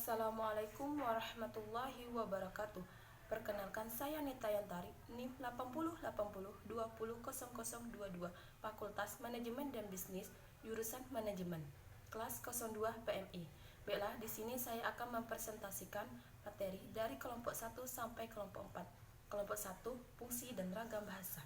Assalamualaikum warahmatullahi wabarakatuh. Perkenalkan, saya Nita Yantari, NIM 8080200022, Fakultas Manajemen dan Bisnis, jurusan Manajemen, kelas 02 PMI. Baiklah, di sini saya akan mempresentasikan materi dari kelompok 1 sampai kelompok 4. Kelompok 1, fungsi dan ragam bahasa.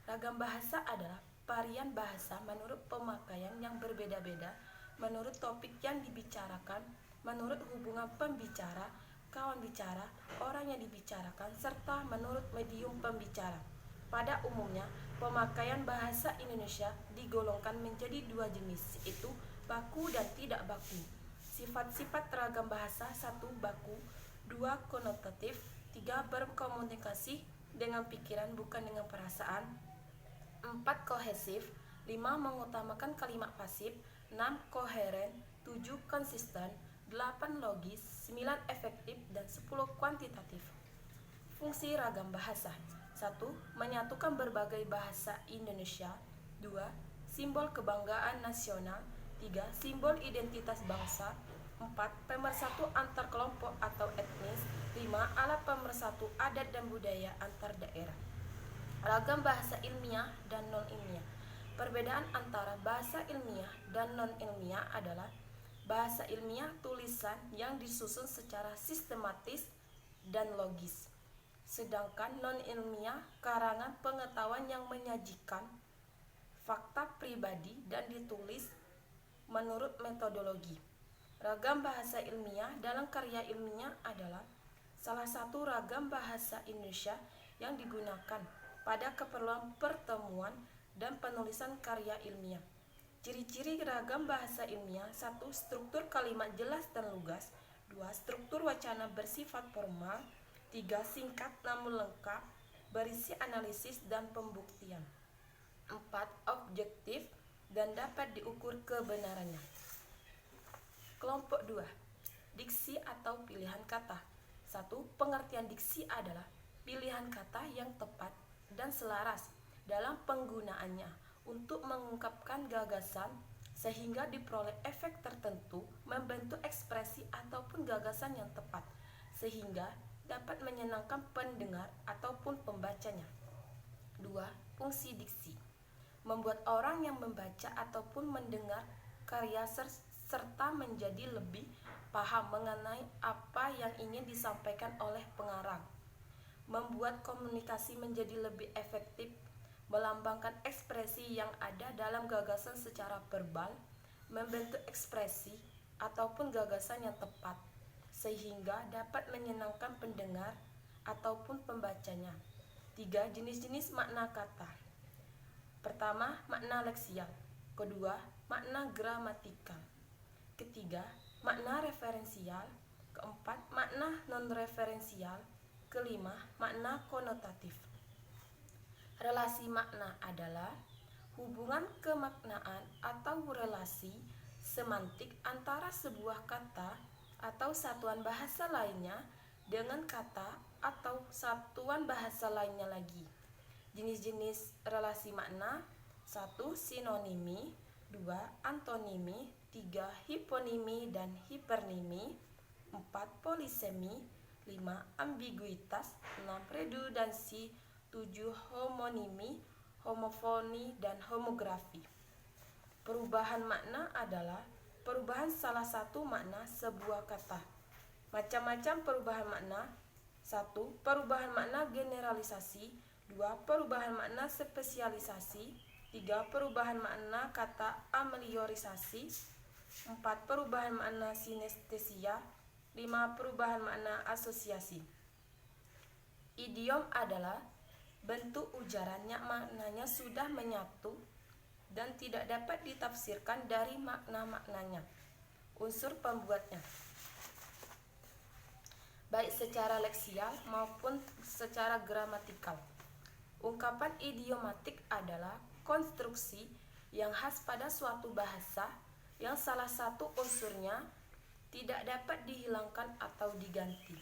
Ragam bahasa adalah varian bahasa menurut pemakaian yang berbeda-beda, menurut topik yang dibicarakan, menurut hubungan pembicara, kawan bicara, orang yang dibicarakan, serta menurut medium pembicara. Pada umumnya, pemakaian bahasa Indonesia digolongkan menjadi dua jenis, yaitu baku dan tidak baku. Sifat-sifat ragam bahasa: 1. Baku, 2. Konotatif, 3. Berkomunikasi dengan pikiran bukan dengan perasaan, 4. Kohesif, 5. Mengutamakan kalimat pasif, 6. Koheren, 7. Konsisten, 8. Logis, 9. Efektif, dan 10. Kuantitatif. Fungsi ragam bahasa: 1. Menyatukan berbagai bahasa Indonesia, 2. Simbol kebanggaan nasional, 3. Simbol identitas bangsa, 4. Pemersatu antar kelompok atau etnis, 5. Alat pemersatu adat dan budaya antar daerah. Ragam bahasa ilmiah dan non-ilmiah. Perbedaan antara bahasa ilmiah dan non-ilmiah adalah: bahasa ilmiah tulisan yang disusun secara sistematis dan logis, sedangkan non-ilmiah karangan pengetahuan yang menyajikan fakta pribadi dan ditulis menurut metodologi. Ragam bahasa ilmiah dalam karya ilmiah adalah salah satu ragam bahasa Indonesia yang digunakan pada keperluan pertemuan dan penulisan karya ilmiah. Ciri-ciri ragam bahasa ilmiah: 1. Struktur kalimat jelas dan lugas, 2. Struktur wacana bersifat formal, 3. Singkat namun lengkap, berisi analisis dan pembuktian, 4. Objektif dan dapat diukur kebenarannya. Kelompok 2, diksi atau pilihan kata. 1. Pengertian diksi adalah pilihan kata yang tepat dan selaras dalam penggunaannya untuk mengungkapkan gagasan sehingga diperoleh efek tertentu, membentuk ekspresi ataupun gagasan yang tepat sehingga dapat menyenangkan pendengar ataupun pembacanya. 2. Fungsi diksi: membuat orang yang membaca ataupun mendengar karya serta menjadi lebih paham mengenai apa yang ingin disampaikan oleh pengarang, membuat komunikasi menjadi lebih efektif, melambangkan ekspresi yang ada dalam gagasan secara verbal, membentuk ekspresi ataupun gagasan yang tepat sehingga dapat menyenangkan pendengar ataupun pembacanya. 3. Jenis-jenis makna kata. Pertama, makna leksial. Kedua, makna gramatikal. Ketiga, makna referensial. Keempat, makna non-referensial. Kelima, makna konotatif. Relasi makna adalah hubungan kemaknaan atau relasi semantik antara sebuah kata atau satuan bahasa lainnya dengan kata atau satuan bahasa lainnya lagi. Jenis-jenis relasi makna: 1. Sinonimi, 2. Antonimi, 3. Hiponimi dan hipernimi, 4. Polisemi, 5. Ambiguitas, 6. Redundansi, 7. Homonimi, homofoni, dan homografi. Perubahan makna adalah perubahan salah satu makna sebuah kata. Macam-macam perubahan makna: 1. Perubahan makna generalisasi, 2. Perubahan makna spesialisasi, 3. Perubahan makna kata ameliorisasi, 4. Perubahan makna sinestesia, 5. Perubahan makna asosiasi. Idiom adalah bentuk ujaran yang maknanya sudah menyatu dan tidak dapat ditafsirkan dari makna-maknanya. Unsur pembuatnya, baik secara leksial maupun secara gramatikal. Ungkapan idiomatik adalah konstruksi yang khas pada suatu bahasa yang salah satu unsurnya tidak dapat dihilangkan atau diganti.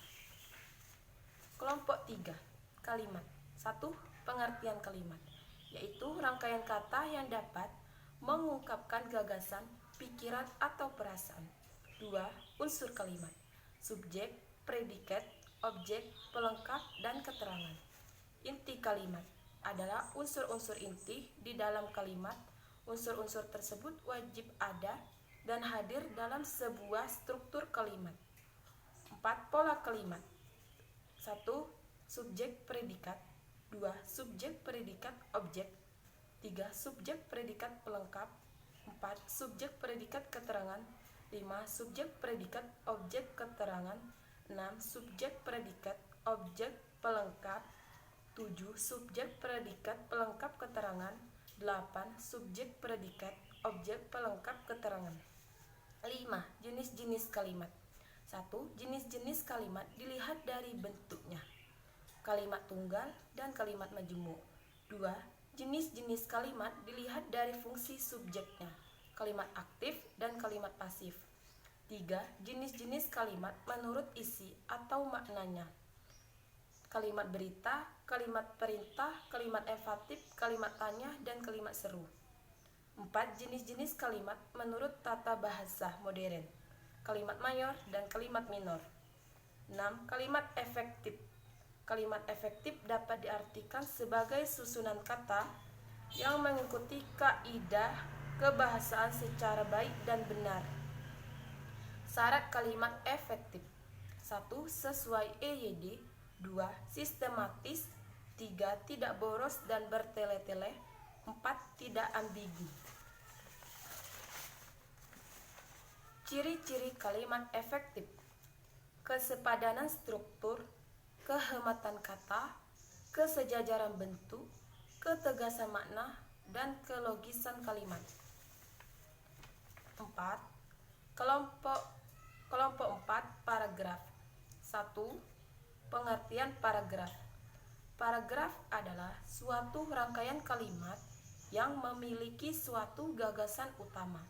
Kelompok 3, kalimat. 1. Pengertian kalimat, yaitu rangkaian kata yang dapat mengungkapkan gagasan, pikiran, atau perasaan. 2. Unsur kalimat. subjek, predikat, objek, pelengkap, dan keterangan. Inti kalimat adalah unsur-unsur inti di dalam kalimat. Unsur-unsur tersebut wajib ada dan hadir dalam sebuah struktur kalimat. 4. Pola kalimat. 1. Subjek predikat. 2. Subjek predikat objek. 3. Subjek predikat pelengkap. 4. Subjek predikat keterangan. 5. Subjek predikat objek keterangan. 6. Subjek predikat objek pelengkap. 7. Subjek predikat pelengkap keterangan. 8. Subjek predikat objek pelengkap keterangan. 5. Jenis-jenis kalimat. 1. Jenis-jenis kalimat dilihat dari bentuknya. Kalimat tunggal dan kalimat majemuk. 2. Jenis-jenis kalimat dilihat dari fungsi subjeknya. Kalimat aktif dan kalimat pasif. 3. Jenis-jenis kalimat menurut isi atau maknanya. Kalimat berita, kalimat perintah, kalimat enfatif, kalimat tanya, dan kalimat seru. 4. Jenis-jenis kalimat menurut tata bahasa modern. Kalimat mayor dan kalimat minor. 6. Kalimat efektif. Kalimat efektif dapat diartikan sebagai susunan kata yang mengikuti kaidah kebahasaan secara baik dan benar. Syarat kalimat efektif. 1. Sesuai EYD. 2. Sistematis. 3. Tidak boros dan bertele-tele. 4. Tidak ambigu. Ciri-ciri kalimat efektif. Kesepadanan struktur, kehematan kata, kesejajaran bentuk, ketegasan makna, dan kelogisan kalimat. 4. Kelompok 4 paragraf. 1. Pengertian paragraf. Paragraf adalah suatu rangkaian kalimat yang memiliki suatu gagasan utama.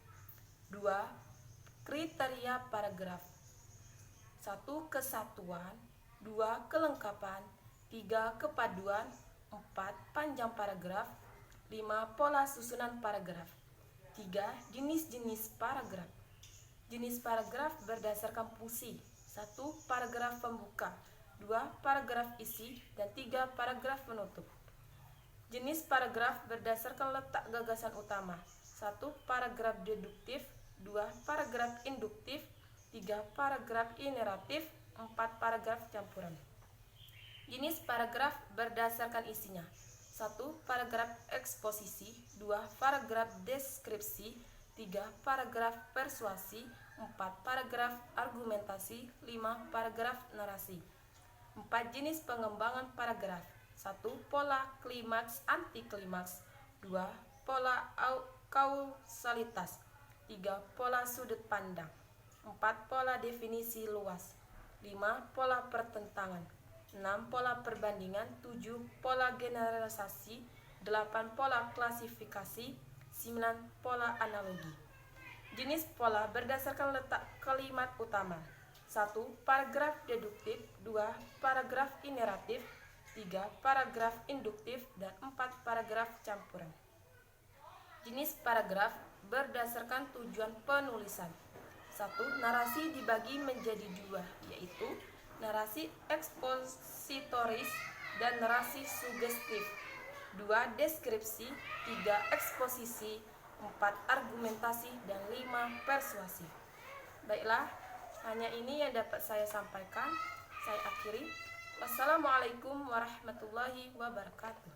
2. Kriteria paragraf. 1. Kesatuan. 2. Kelengkapan. 3. Kepaduan. 4. Panjang paragraf. 5. Pola susunan paragraf. 3. Jenis-jenis paragraf. Jenis paragraf berdasarkan fungsi. 1. Paragraf pembuka. 2. Paragraf isi. Dan 3. Paragraf penutup. Jenis paragraf berdasarkan letak gagasan utama. 1. Paragraf deduktif. 2. Paragraf induktif. 3. Paragraf ineratif. 4. Paragraf campuran. Jenis paragraf berdasarkan isinya. 1. Paragraf eksposisi. 2. Paragraf deskripsi. 3. Paragraf persuasi. 4. Paragraf argumentasi. 5. Paragraf narasi. 4. Jenis pengembangan paragraf. 1. Pola klimaks anti klimaks. 2. Pola kausalitas. 3. Pola sudut pandang. 4. Pola definisi luas. 5. Pola pertentangan. 6. Pola perbandingan. 7. Pola generalisasi. 8. Pola klasifikasi. 9. Pola analogi. Jenis pola berdasarkan letak kalimat utama. 1. Paragraf deduktif. 2. Paragraf ineratif. 3. Paragraf induktif. Dan 4. Paragraf campuran. Jenis paragraf berdasarkan tujuan penulisan. 1. Narasi dibagi menjadi 2, yaitu narasi ekspositoris dan narasi sugestif. 2. Deskripsi. 3. Eksposisi. 4. Argumentasi. Dan 5. Persuasi. Baiklah, hanya ini yang dapat saya sampaikan. Saya akhiri. Wassalamualaikum warahmatullahi wabarakatuh.